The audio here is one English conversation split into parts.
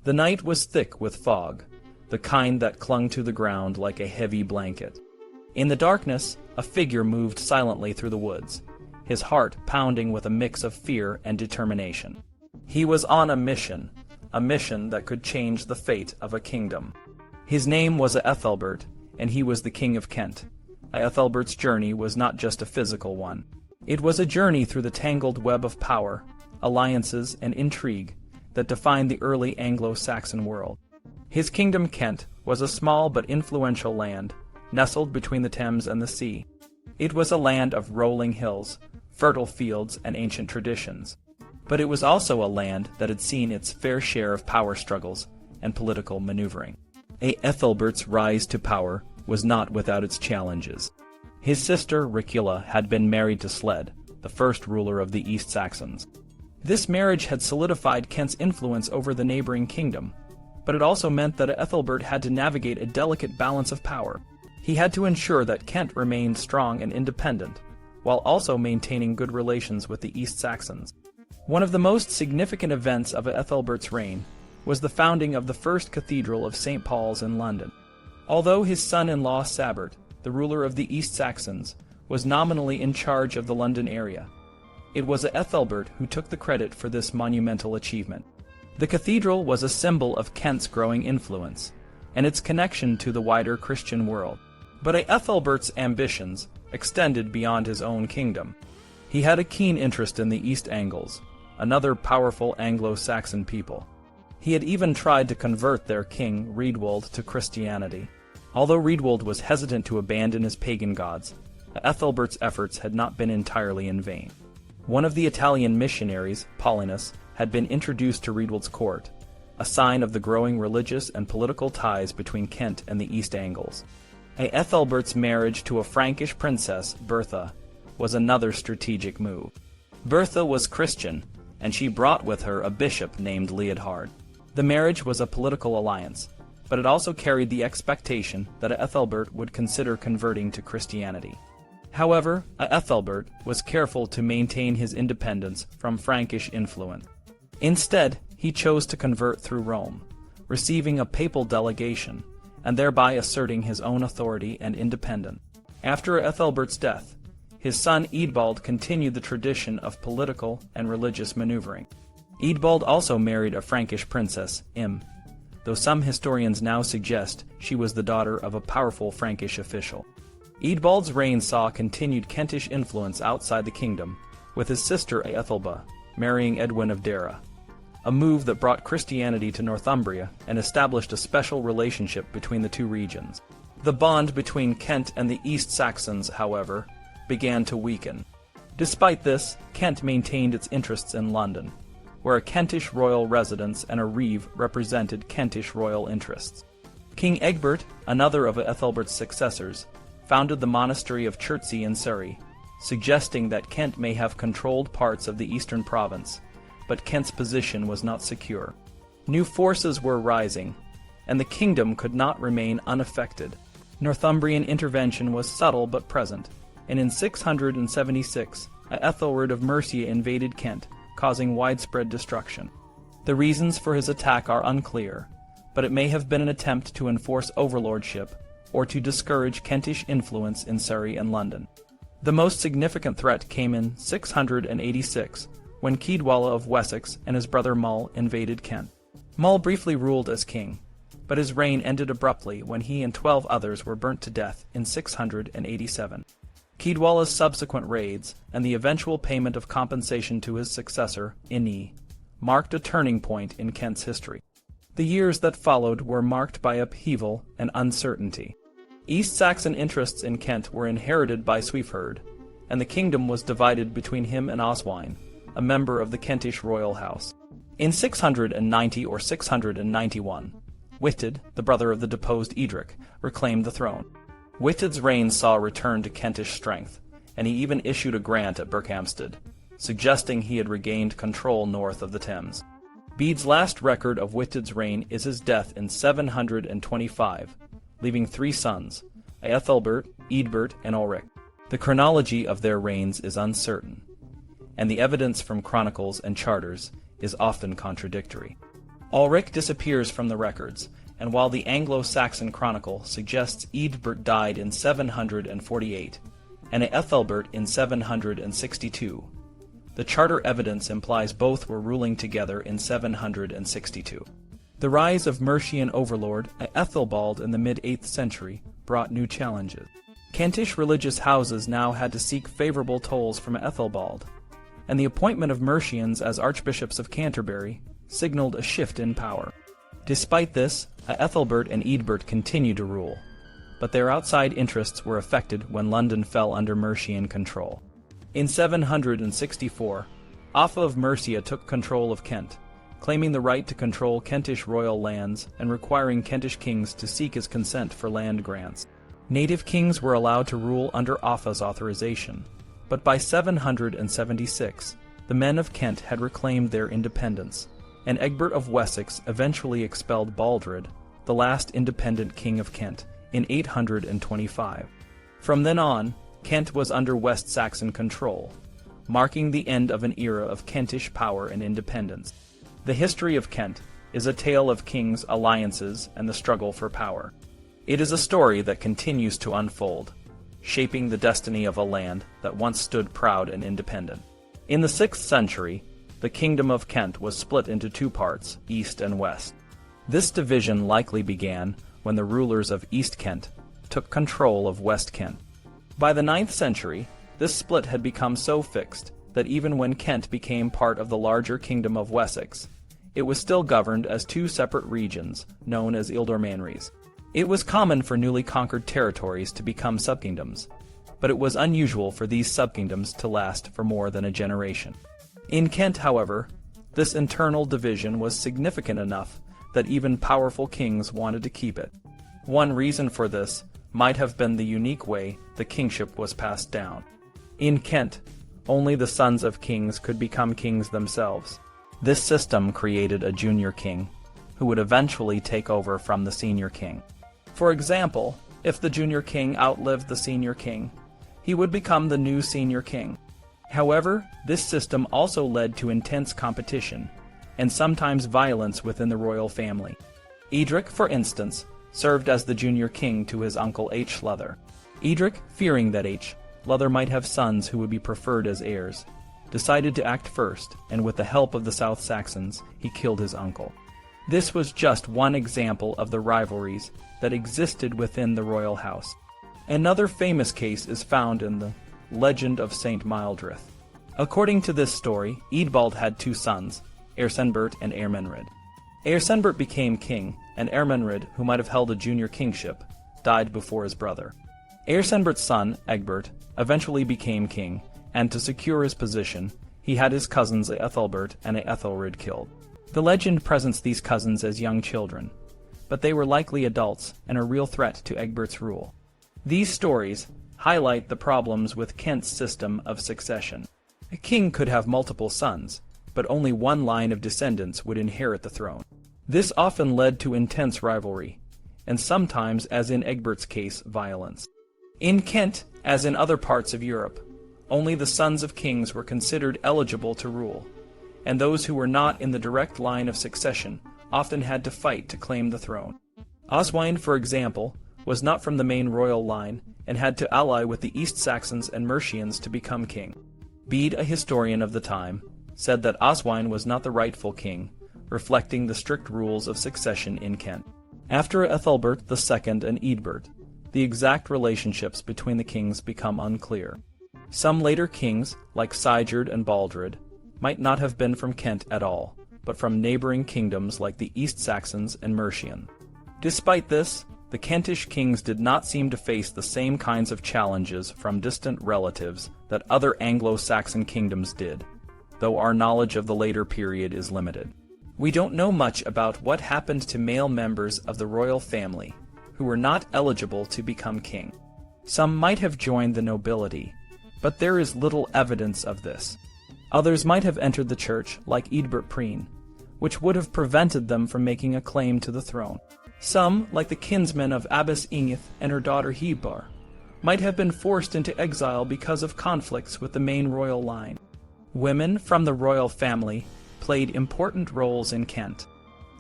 The night was thick with fog, the kind that clung to the ground like a heavy blanket. In the darkness, a figure moved silently through the woods, his heart pounding with a mix of fear and determination. He was on a mission that could change the fate of a kingdom. His name was Ethelbert, and he was the King of Kent. Ethelbert's journey was not just a physical one. It was a journey through the tangled web of power, alliances, and intrigue that defined the early Anglo-Saxon world. His kingdom Kent was a small but influential land, nestled between the Thames and the sea. It was a land of rolling hills, fertile fields, and ancient traditions. But it was also a land that had seen its fair share of power struggles and political maneuvering. Ethelbert's rise to power was not without its challenges. His sister Ricula had been married to Sled, the first ruler of the East Saxons. This marriage had solidified Kent's influence over the neighboring kingdom, but it also meant that Ethelbert had to navigate a delicate balance of power. He had to ensure that Kent remained strong and independent, while also maintaining good relations with the East Saxons. One of the most significant events of Ethelbert's reign was the founding of the first cathedral of St. Paul's in London. Although his son-in-law Sabert, the ruler of the East Saxons, was nominally in charge of the London area, it was Ethelbert who took the credit for this monumental achievement. The cathedral was a symbol of Kent's growing influence and its connection to the wider Christian world. But Ethelbert's ambitions extended beyond his own kingdom. He had a keen interest in the East Angles, another powerful Anglo-Saxon people. He had even tried to convert their king, Riedwald, to Christianity. Although Riedwald was hesitant to abandon his pagan gods, Ethelbert's efforts had not been entirely in vain. One of the Italian missionaries, Paulinus, had been introduced to Riedwald's court, a sign of the growing religious and political ties between Kent and the East Angles. Ethelbert's marriage to a Frankish princess, Bertha, was another strategic move. Bertha was Christian, and she brought with her a bishop named Leodhard. The marriage was a political alliance, but it also carried the expectation that Ethelbert would consider converting to Christianity. However, Ethelbert was careful to maintain his independence from Frankish influence. Instead, he chose to convert through Rome, receiving a papal delegation, and thereby asserting his own authority and independence. After Ethelbert's death, his son Eadbald continued the tradition of political and religious maneuvering. Eadbald also married a Frankish princess, Im, though some historians now suggest she was the daughter of a powerful Frankish official. Eadbald's reign saw continued Kentish influence outside the kingdom, with his sister Ethelba marrying Edwin of Deira, a move that brought Christianity to Northumbria and established a special relationship between the two regions. The bond between Kent and the East Saxons, however, began to weaken. Despite this, Kent maintained its interests in London, where a Kentish royal residence and a reeve represented Kentish royal interests. King Egbert, another of Ethelbert's successors, founded the monastery of Chertsey in Surrey, suggesting that Kent may have controlled parts of the eastern province, but Kent's position was not secure. New forces were rising, and the kingdom could not remain unaffected. Northumbrian intervention was subtle but present, and in 676, Ethelred of Mercia invaded Kent, causing widespread destruction. The reasons for his attack are unclear, but it may have been an attempt to enforce overlordship or to discourage Kentish influence in Surrey and London. The most significant threat came in 686, when Ceadwalla of Wessex and his brother Mull invaded Kent. Mull briefly ruled as king, but his reign ended abruptly when he and 12 others were burnt to death in 687. Ceadwalla's subsequent raids, and the eventual payment of compensation to his successor, Ini, marked a turning point in Kent's history. The years that followed were marked by upheaval and uncertainty. East Saxon interests in Kent were inherited by Sweefherd, and the kingdom was divided between him and Oswine, a member of the Kentish royal house. In 690 or 691, Witted, the brother of the deposed Edric, reclaimed the throne. Witted's reign saw a return to Kentish strength, and he even issued a grant at Berkhamsted, suggesting he had regained control north of the Thames. Bede's last record of Witted's reign is his death in 725, leaving 3 sons, Ethelbert, Eadbert, and Ulrich. The chronology of their reigns is uncertain, and the evidence from chronicles and charters is often contradictory. Ulrich disappears from the records, and while the Anglo-Saxon Chronicle suggests Eadbert died in 748 and Ethelbert in 762, the charter evidence implies both were ruling together in 762. The rise of Mercian overlord Ethelbald in the mid-8th century brought new challenges. Kentish religious houses now had to seek favorable tolls from Ethelbald, and the appointment of Mercians as archbishops of Canterbury signaled a shift in power. Despite this, Ethelbert and Eadbert continued to rule, but their outside interests were affected when London fell under Mercian control. In 764, Offa of Mercia took control of Kent, claiming the right to control Kentish royal lands and requiring Kentish kings to seek his consent for land grants. Native kings were allowed to rule under Offa's authorization, but by 776, the men of Kent had reclaimed their independence, and Egbert of Wessex eventually expelled Baldred, the last independent king of Kent, in 825. From then on, Kent was under West Saxon control, marking the end of an era of Kentish power and independence. The history of Kent is a tale of kings, alliances, and the struggle for power. It is a story that continues to unfold, shaping the destiny of a land that once stood proud and independent. In the 6th century, the Kingdom of Kent was split into two parts, East and West. This division likely began when the rulers of East Kent took control of West Kent. By the 9th century, this split had become so fixed that even when Kent became part of the larger Kingdom of Wessex, it was still governed as two separate regions, known as Ealdormanries. It was common for newly conquered territories to become subkingdoms, but it was unusual for these subkingdoms to last for more than a generation. In Kent, however, this internal division was significant enough that even powerful kings wanted to keep it. One reason for this might have been the unique way the kingship was passed down. In Kent, only the sons of kings could become kings themselves. This system created a junior king, who would eventually take over from the senior king. For example, if the junior king outlived the senior king, he would become the new senior king. However, this system also led to intense competition, and sometimes violence within the royal family. Edric, for instance, served as the junior king to his uncle H. Lother. Edric, fearing that H. Lother might have sons who would be preferred as heirs, decided to act first, and with the help of the South Saxons, he killed his uncle. This was just one example of the rivalries that existed within the royal house. Another famous case is found in the Legend of St. Mildred. According to this story, Eadbald had two sons, Ersenbert and Ermenred. Ersenbert became king, and Ermenred, who might have held a junior kingship, died before his brother. Ersenbert's son, Egbert, eventually became king, and to secure his position, he had his cousins Ethelbert and Ethelred killed. The legend presents these cousins as young children, but they were likely adults and a real threat to Egbert's rule. These stories highlight the problems with Kent's system of succession. A king could have multiple sons, but only one line of descendants would inherit the throne. This often led to intense rivalry, and sometimes, as in Egbert's case, violence. In Kent, as in other parts of Europe, only the sons of kings were considered eligible to rule, and those who were not in the direct line of succession often had to fight to claim the throne. Oswine, for example, was not from the main royal line and had to ally with the East Saxons and Mercians to become king. Bede, a historian of the time, said that Oswine was not the rightful king, reflecting the strict rules of succession in Kent. After Ethelbert II and Eadbert, the exact relationships between the kings become unclear. Some later kings, like Sigurd and Baldred, might not have been from Kent at all, but from neighboring kingdoms like the East Saxons and Mercian. Despite this, the Kentish kings did not seem to face the same kinds of challenges from distant relatives that other Anglo-Saxon kingdoms did, though our knowledge of the later period is limited. We don't know much about what happened to male members of the royal family who were not eligible to become king. Some might have joined the nobility, but there is little evidence of this. Others might have entered the church, like Eadbert Preen, which would have prevented them from making a claim to the throne. Some, like the kinsmen of Abbess Ingith and her daughter Hebar, might have been forced into exile because of conflicts with the main royal line. Women from the royal family played important roles in Kent.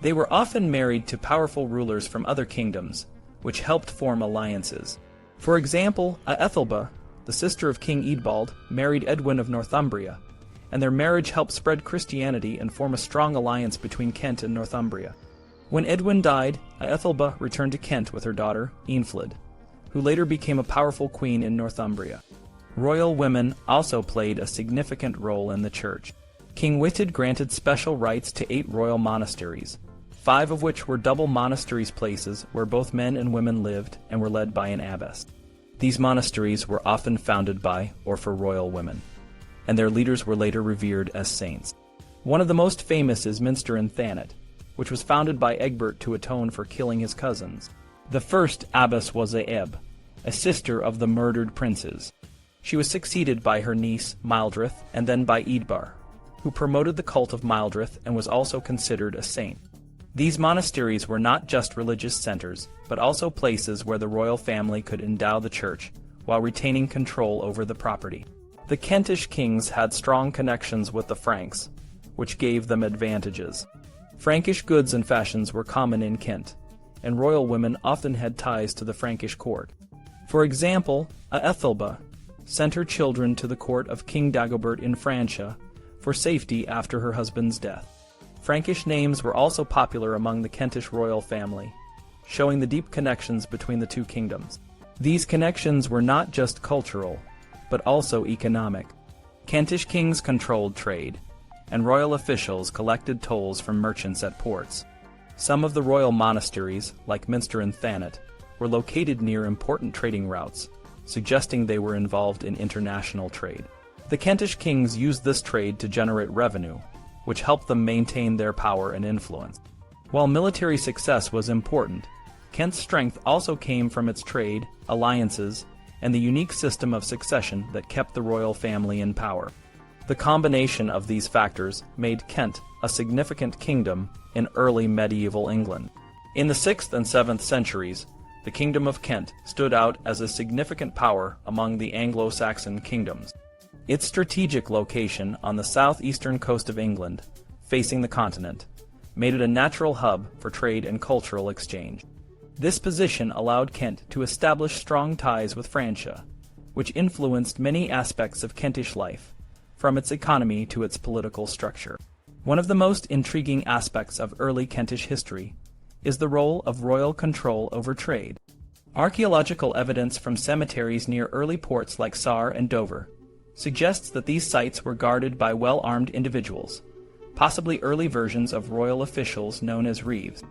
They were often married to powerful rulers from other kingdoms, which helped form alliances. For example, Aethelba, the sister of King Eadbald, married Edwin of Northumbria, and their marriage helped spread Christianity and form a strong alliance between Kent and Northumbria. When Edwin died, Aethelba returned to Kent with her daughter, Eanfled, who later became a powerful queen in Northumbria. Royal women also played a significant role in the church. King Wihtred granted special rights to 8 royal monasteries, 5 of which were double monasteries, places where both men and women lived and were led by an abbess. These monasteries were often founded by or for royal women, and their leaders were later revered as saints. One of the most famous is Minster in Thanet, which was founded by Egbert to atone for killing his cousins. The first abbess was Aeb, a sister of the murdered princes. She was succeeded by her niece, Mildrith, and then by Eadbar, who promoted the cult of Mildrith and was also considered a saint. These monasteries were not just religious centers, but also places where the royal family could endow the church while retaining control over the property. The Kentish kings had strong connections with the Franks, which gave them advantages. Frankish goods and fashions were common in Kent, and royal women often had ties to the Frankish court. For example, Aethelba sent her children to the court of King Dagobert in Francia for safety after her husband's death. Frankish names were also popular among the Kentish royal family, showing the deep connections between the two kingdoms. These connections were not just cultural, but also economic. Kentish kings controlled trade, and royal officials collected tolls from merchants at ports. Some of the royal monasteries, like Minster and Thanet, were located near important trading routes, suggesting they were involved in international trade. The Kentish kings used this trade to generate revenue, which helped them maintain their power and influence. While military success was important, Kent's strength also came from its trade, alliances, and the unique system of succession that kept the royal family in power. The combination of these factors made Kent a significant kingdom in early medieval England. In the 6th and 7th centuries, the Kingdom of Kent stood out as a significant power among the Anglo-Saxon kingdoms. Its strategic location on the southeastern coast of England, facing the continent, made it a natural hub for trade and cultural exchange. This position allowed Kent to establish strong ties with Francia, which influenced many aspects of Kentish life, from its economy to its political structure. One of the most intriguing aspects of early Kentish history is the role of royal control over trade. Archaeological evidence from cemeteries near early ports like Sarre and Dover suggests that these sites were guarded by well-armed individuals, possibly early versions of royal officials known as reeves.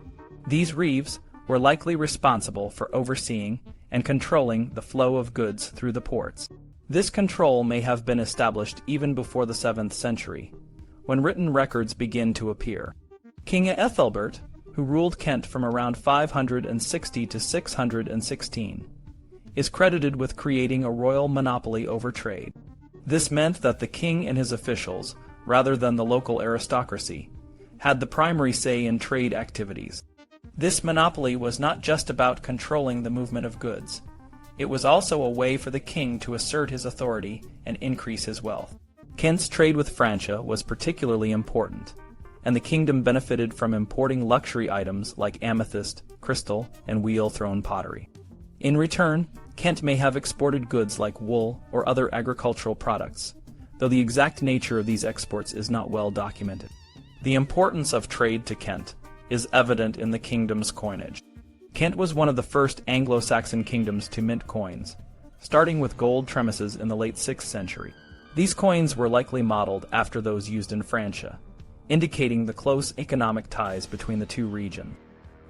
These reeves were likely responsible for overseeing and controlling the flow of goods through the ports. This control may have been established even before the 7th century, when written records begin to appear. King Ethelbert, who ruled Kent from around 560 to 616, is credited with creating a royal monopoly over trade. This meant that the king and his officials, rather than the local aristocracy, had the primary say in trade activities. This monopoly was not just about controlling the movement of goods. It was also a way for the king to assert his authority and increase his wealth. Kent's trade with Francia was particularly important, and the kingdom benefited from importing luxury items like amethyst, crystal, and wheel-thrown pottery. In return, Kent may have exported goods like wool or other agricultural products, though the exact nature of these exports is not well documented. The importance of trade to Kent is evident in the kingdom's coinage. Kent was one of the first Anglo-Saxon kingdoms to mint coins, starting with gold tremisses in the late 6th century. These coins were likely modeled after those used in Francia, indicating the close economic ties between the two regions.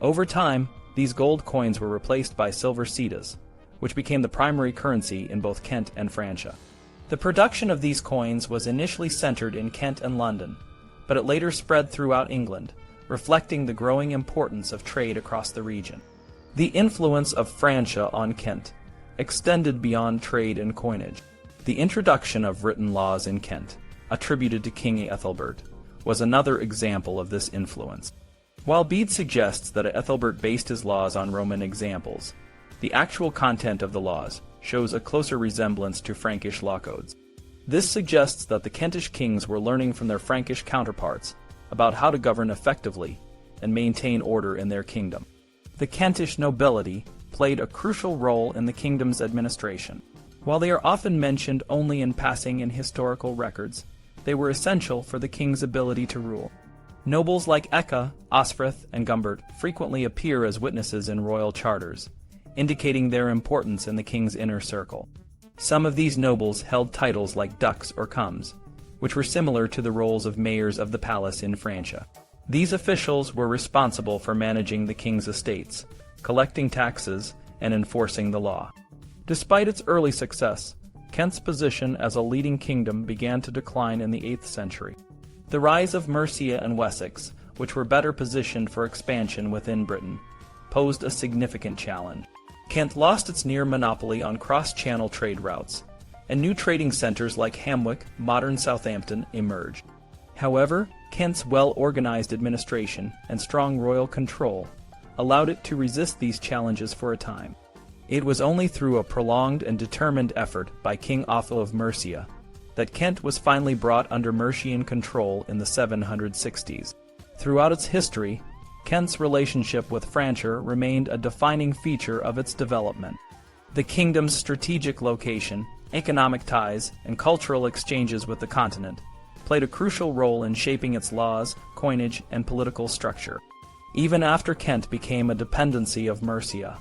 Over time, these gold coins were replaced by silver sedas, which became the primary currency in both Kent and Francia. The production of these coins was initially centered in Kent and London, but it later spread throughout England, reflecting the growing importance of trade across the region. The influence of Francia on Kent extended beyond trade and coinage. The introduction of written laws in Kent, attributed to King Ethelbert, was another example of this influence. While Bede suggests that Ethelbert based his laws on Roman examples, the actual content of the laws shows a closer resemblance to Frankish law codes. This suggests that the Kentish kings were learning from their Frankish counterparts about how to govern effectively and maintain order in their kingdom. The Kentish nobility played a crucial role in the kingdom's administration. While they are often mentioned only in passing in historical records, they were essential for the king's ability to rule. Nobles like Ecke, Osfrith, and Gumbert frequently appear as witnesses in royal charters, indicating their importance in the king's inner circle. Some of these nobles held titles like dux or comes, which were similar to the roles of mayors of the palace in Francia. These officials were responsible for managing the king's estates, collecting taxes, and enforcing the law. Despite its early success, Kent's position as a leading kingdom began to decline in the 8th century. The rise of Mercia and Wessex, which were better positioned for expansion within Britain, posed a significant challenge. Kent lost its near monopoly on cross-channel trade routes, and new trading centers like Hamwick, modern Southampton, emerged. However, Kent's well-organized administration and strong royal control allowed it to resist these challenges for a time. It was only through a prolonged and determined effort by King Otho of Mercia that Kent was finally brought under Mercian control in the 760s. Throughout its history, Kent's relationship with Francia remained a defining feature of its development. The kingdom's strategic location, economic ties, and cultural exchanges with the continent played a crucial role in shaping its laws, coinage, and political structure. Even after Kent became a dependency of Mercia,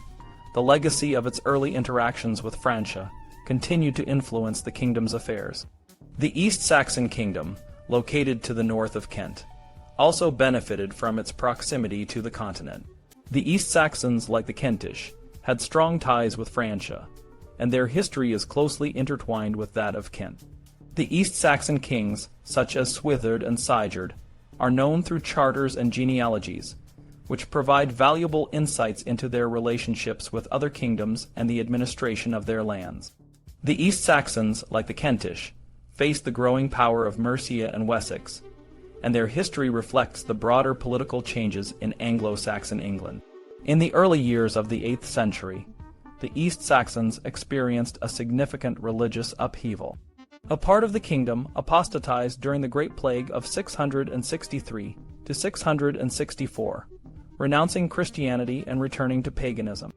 the legacy of its early interactions with Francia continued to influence the kingdom's affairs. The East Saxon kingdom, located to the north of Kent, also benefited from its proximity to the continent. The East Saxons, like the Kentish, had strong ties with Francia, and their history is closely intertwined with that of Kent. The East Saxon kings, such as Swithard and Sigurd, are known through charters and genealogies, which provide valuable insights into their relationships with other kingdoms and the administration of their lands. The East Saxons, like the Kentish, faced the growing power of Mercia and Wessex, and their history reflects the broader political changes in Anglo-Saxon England. In the early years of the 8th century, the East Saxons experienced a significant religious upheaval. A part of the kingdom apostatized during the Great Plague of 663 to 664, renouncing Christianity and returning to paganism.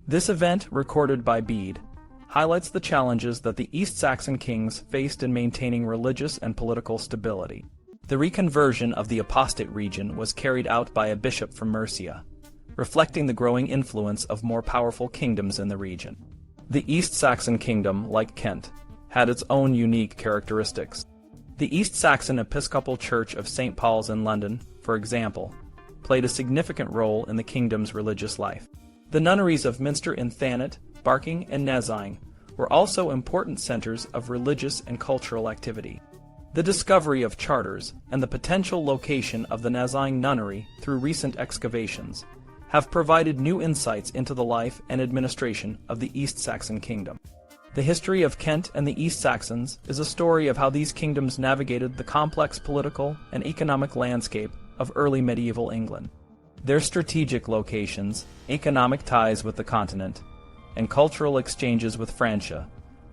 This event, recorded by Bede, highlights the challenges that the East Saxon kings faced in maintaining religious and political stability. The reconversion of the apostate region was carried out by a bishop from Mercia, reflecting the growing influence of more powerful kingdoms in the region. The East Saxon kingdom, like Kent, had its own unique characteristics. The East Saxon Episcopal Church of St. Paul's in London, for example, played a significant role in the kingdom's religious life. The nunneries of Minster in Thanet, Barking, and Nazang were also important centers of religious and cultural activity. The discovery of charters and the potential location of the Nazang nunnery through recent excavations have provided new insights into the life and administration of the East Saxon kingdom. The history of Kent and the East Saxons is a story of how these kingdoms navigated the complex political and economic landscape of early medieval England. Their strategic locations, economic ties with the continent, and cultural exchanges with Francia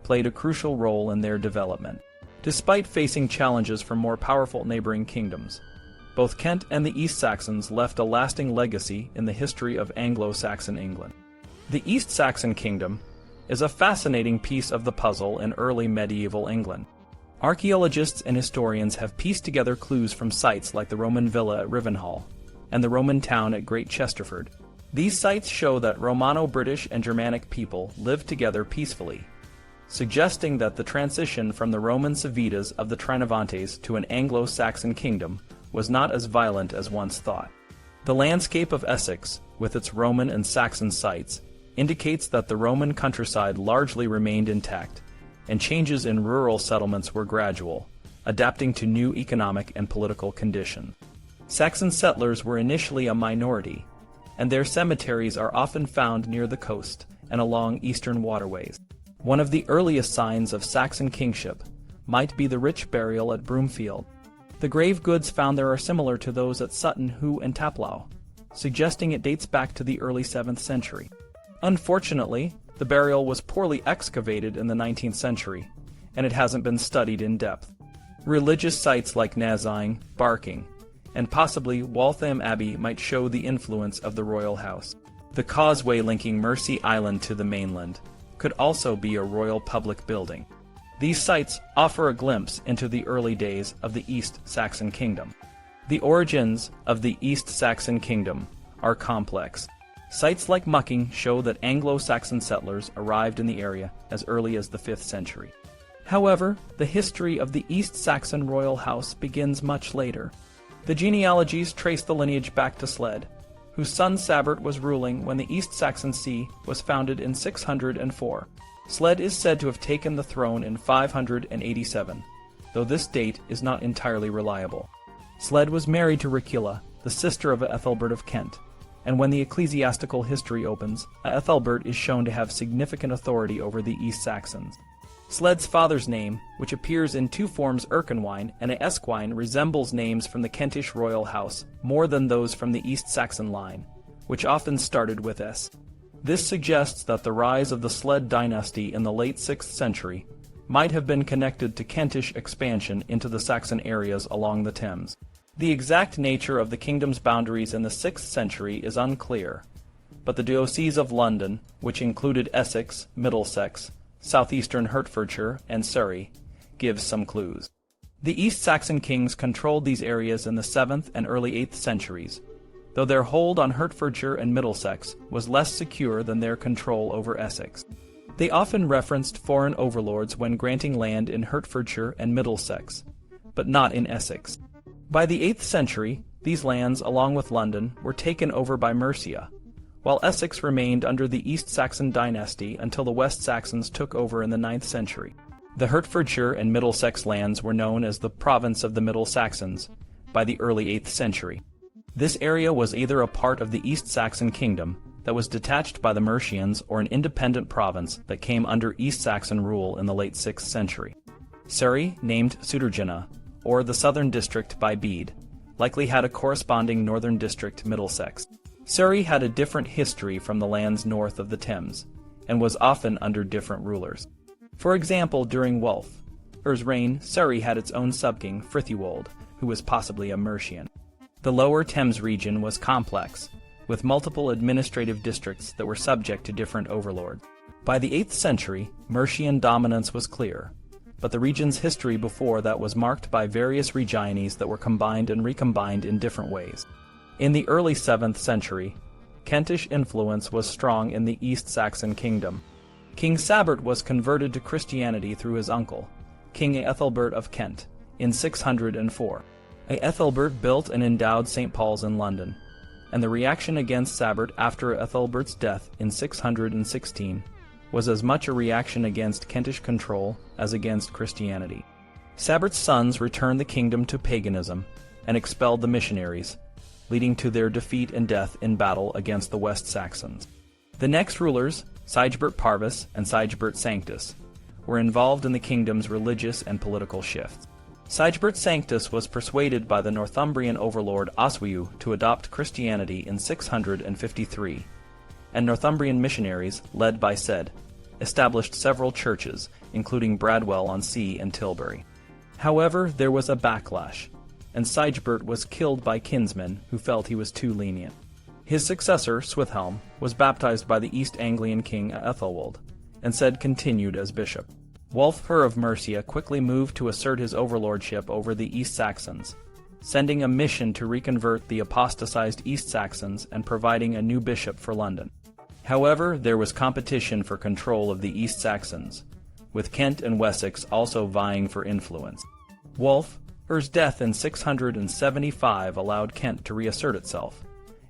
played a crucial role in their development. Despite facing challenges from more powerful neighboring kingdoms, both Kent and the East Saxons left a lasting legacy in the history of Anglo-Saxon England. The East Saxon kingdom is a fascinating piece of the puzzle in early medieval England. Archaeologists and historians have pieced together clues from sites like the Roman villa at Rivenhall and the Roman town at Great Chesterford. These sites show that Romano-British and Germanic people lived together peacefully, suggesting that the transition from the Roman civitas of the Trinovantes to an Anglo-Saxon kingdom was not as violent as once thought. The landscape of Essex, with its Roman and Saxon sites, indicates that the Roman countryside largely remained intact, and changes in rural settlements were gradual, adapting to new economic and political conditions. Saxon settlers were initially a minority, and their cemeteries are often found near the coast and along eastern waterways. One of the earliest signs of Saxon kingship might be the rich burial at Broomfield. The grave goods found there are similar to those at Sutton Hoo and Taplow, suggesting it dates back to the early 7th century. Unfortunately, the burial was poorly excavated in the 19th century, and it hasn't been studied in depth. Religious sites like Nazang, Barking, and possibly Waltham Abbey might show the influence of the royal house. The causeway linking Mersea Island to the mainland could also be a royal public building. These sites offer a glimpse into the early days of the East Saxon kingdom. The origins of the East Saxon kingdom are complex. Sites like Mucking show that Anglo-Saxon settlers arrived in the area as early as the 5th century. However, the history of the East Saxon royal house begins much later. The genealogies trace the lineage back to Sled, whose son Sabert was ruling when the East Saxon See was founded in 604. Sled is said to have taken the throne in 587, though this date is not entirely reliable. Sled was married to Ricula, the sister of Ethelbert of Kent, and when the ecclesiastical history opens, Ethelbert is shown to have significant authority over the East Saxons. Sled's father's name, which appears in two forms Erkenwine and Esquine, resembles names from the Kentish royal house more than those from the East Saxon line, which often started with S. This suggests that the rise of the Sled dynasty in the late 6th century might have been connected to Kentish expansion into the Saxon areas along the Thames. The exact nature of the kingdom's boundaries in the 6th century is unclear, but the Diocese of London, which included Essex, Middlesex, southeastern Hertfordshire, and Surrey, gives some clues. The East Saxon kings controlled these areas in the 7th and early 8th centuries, though their hold on Hertfordshire and Middlesex was less secure than their control over Essex. They often referenced foreign overlords when granting land in Hertfordshire and Middlesex, but not in Essex. By the 8th century, these lands, along with London, were taken over by Mercia, while Essex remained under the East Saxon dynasty until the West Saxons took over in the 9th century. The Hertfordshire and Middlesex lands were known as the province of the Middle Saxons by the early 8th century. This area was either a part of the East Saxon kingdom that was detached by the Mercians or an independent province that came under East Saxon rule in the late 6th century. Surrey, named Sudergina, or the southern district by Bede, likely had a corresponding northern district, Middlesex. Surrey had a different history from the lands north of the Thames, and was often under different rulers. For example, during Wulf's reign, Surrey had its own subking, Frithiold, who was possibly a Mercian. The lower Thames region was complex, with multiple administrative districts that were subject to different overlords. By the 8th century, Mercian dominance was clear, but the region's history before that was marked by various regines that were combined and recombined in different ways. In the early 7th century, Kentish influence was strong in the East Saxon kingdom. King Sabert was converted to Christianity through his uncle, King Ethelbert of Kent, in 604. Ethelbert built and endowed St. Paul's in London, and the reaction against Sabert after Ethelbert's death in 616 was as much a reaction against Kentish control as against Christianity. Sabert's sons returned the kingdom to paganism and expelled the missionaries, leading to their defeat and death in battle against the West Saxons. The next rulers, Sigebert Parvus and Sigebert Sanctus, were involved in the kingdom's religious and political shifts. Sigebert Sanctus was persuaded by the Northumbrian overlord Oswiu to adopt Christianity in 653, and Northumbrian missionaries, led by Cedd, established several churches, including Bradwell-on-Sea and Tilbury. However, there was a backlash, and Sigebert was killed by kinsmen who felt he was too lenient. His successor, Swithelm, was baptized by the East Anglian king Ethelwold, and Cedd continued as bishop. Wulfhere of Mercia quickly moved to assert his overlordship over the East Saxons, sending a mission to reconvert the apostatized East Saxons and providing a new bishop for London. However, there was competition for control of the East Saxons, with Kent and Wessex also vying for influence. Wulfhere's death in 675 allowed Kent to reassert itself,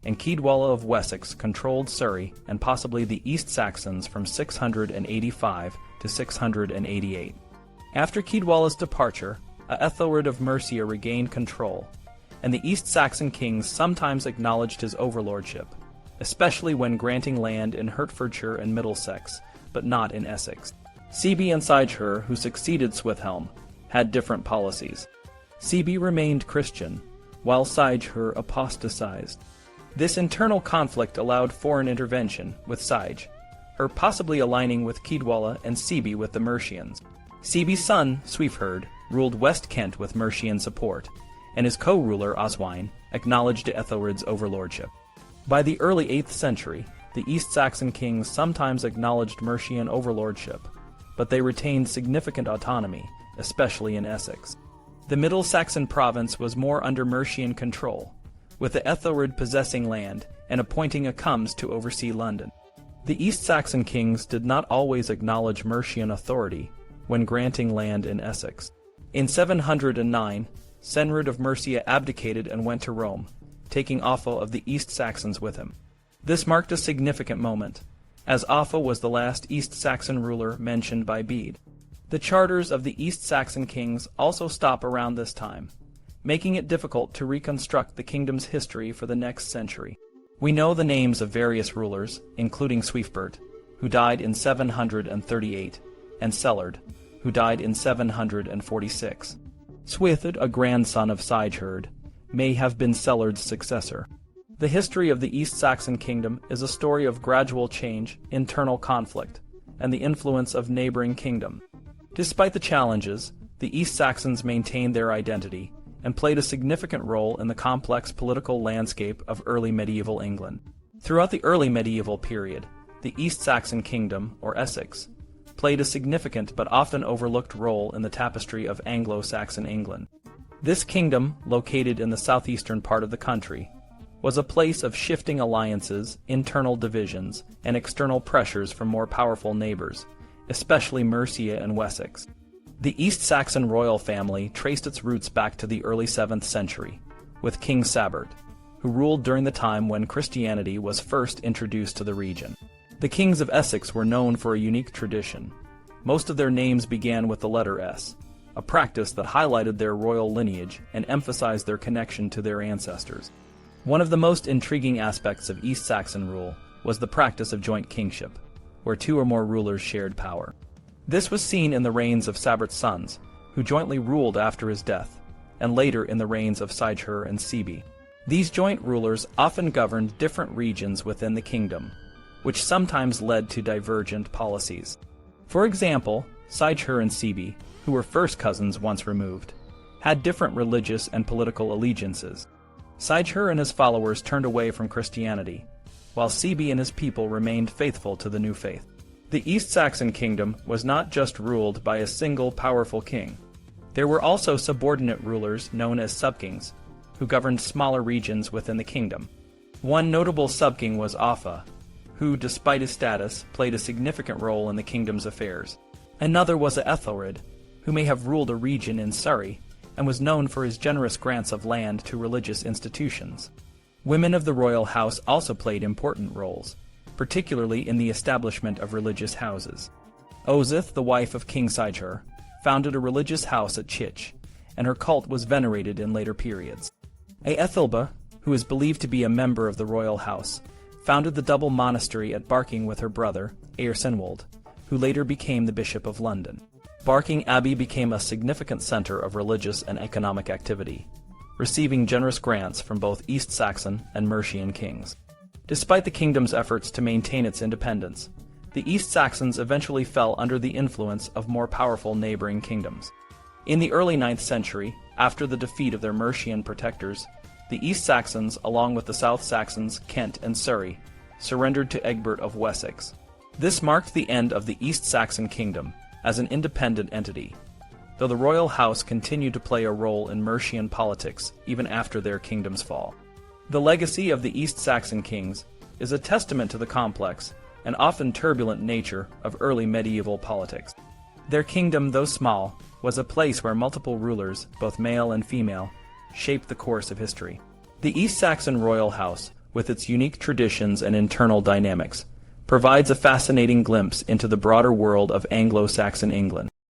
and Ceadwalla of Wessex controlled Surrey and possibly the East Saxons from 685 to 688. After Ceadwalla's departure, Ethelred of Mercia regained control, and the East Saxon kings sometimes acknowledged his overlordship, especially when granting land in Hertfordshire and Middlesex, but not in Essex. Seaby and Sigeher, who succeeded Swithelm, had different policies. Seaby remained Christian, while Sigeher apostatized. This internal conflict allowed foreign intervention, with Sigeher possibly aligning with Ceadwalla and Seaby with the Mercians. Seaby's son, Sweefherd, ruled West Kent with Mercian support, and his co-ruler Oswine acknowledged Ethelred's overlordship. By the early 8th century, the East Saxon kings sometimes acknowledged Mercian overlordship, but they retained significant autonomy, especially in Essex. The Middle Saxon province was more under Mercian control, with the Ethelred possessing land and appointing a comes to oversee London. The East Saxon kings did not always acknowledge Mercian authority when granting land in Essex. In 709, Cenred of Mercia abdicated and went to Rome, taking Offa of the East Saxons with him. This marked a significant moment, as Offa was the last East Saxon ruler mentioned by Bede. The charters of the East Saxon kings also stop around this time, making it difficult to reconstruct the kingdom's history for the next century. We know the names of various rulers, including Swiftbert, who died in 738, and Sellard, who died in 746. Swithred, a grandson of Sigurd, may have been Sellard's successor. The history of the East Saxon kingdom is a story of gradual change, internal conflict, and the influence of neighboring kingdoms. Despite the challenges, the East Saxons maintained their identity and played a significant role in the complex political landscape of early medieval England. Throughout the early medieval period, the East Saxon kingdom, or Essex, played a significant but often overlooked role in the tapestry of Anglo-Saxon England. This kingdom, located in the southeastern part of the country, was a place of shifting alliances, internal divisions, and external pressures from more powerful neighbors, especially Mercia and Wessex. The East Saxon royal family traced its roots back to the early 7th century, with King Sabert, who ruled during the time when Christianity was first introduced to the region. The kings of Essex were known for a unique tradition. Most of their names began with the letter S, a practice that highlighted their royal lineage and emphasized their connection to their ancestors. One of the most intriguing aspects of East Saxon rule was the practice of joint kingship, where 2 or more rulers shared power. This was seen in the reigns of Sabert's sons, who jointly ruled after his death, and later in the reigns of Sigurd and Sibi. These joint rulers often governed different regions within the kingdom, which sometimes led to divergent policies. For example, Sigurd and Sibi, who were first cousins once removed, had different religious and political allegiances. Sigurd and his followers turned away from Christianity, while Sibi and his people remained faithful to the new faith. The East Saxon kingdom was not just ruled by a single powerful king. There were also subordinate rulers known as subkings, who governed smaller regions within the kingdom. One notable subking was Offa, who, despite his status, played a significant role in the kingdom's affairs. Another was Ethelred, who may have ruled a region in Surrey, and was known for his generous grants of land to religious institutions. Women of the royal house also played important roles, particularly in the establishment of religious houses. Ozith, the wife of King Sigurd, founded a religious house at Chich, and her cult was venerated in later periods. Aethelba, who is believed to be a member of the royal house, founded the double monastery at Barking with her brother, Earsenwold, who later became the Bishop of London. Barking Abbey became a significant center of religious and economic activity, receiving generous grants from both East Saxon and Mercian kings. Despite the kingdom's efforts to maintain its independence, the East Saxons eventually fell under the influence of more powerful neighboring kingdoms. In the early 9th century, after the defeat of their Mercian protectors, the East Saxons, along with the South Saxons, Kent, and Surrey, surrendered to Egbert of Wessex. This marked the end of the East Saxon kingdom as an independent entity, though the royal house continued to play a role in Mercian politics even after their kingdom's fall. The legacy of the East Saxon kings is a testament to the complex and often turbulent nature of early medieval politics. Their kingdom, though small, was a place where multiple rulers, both male and female, shaped the course of history. The East Saxon royal house, with its unique traditions and internal dynamics, provides a fascinating glimpse into the broader world of Anglo-Saxon England.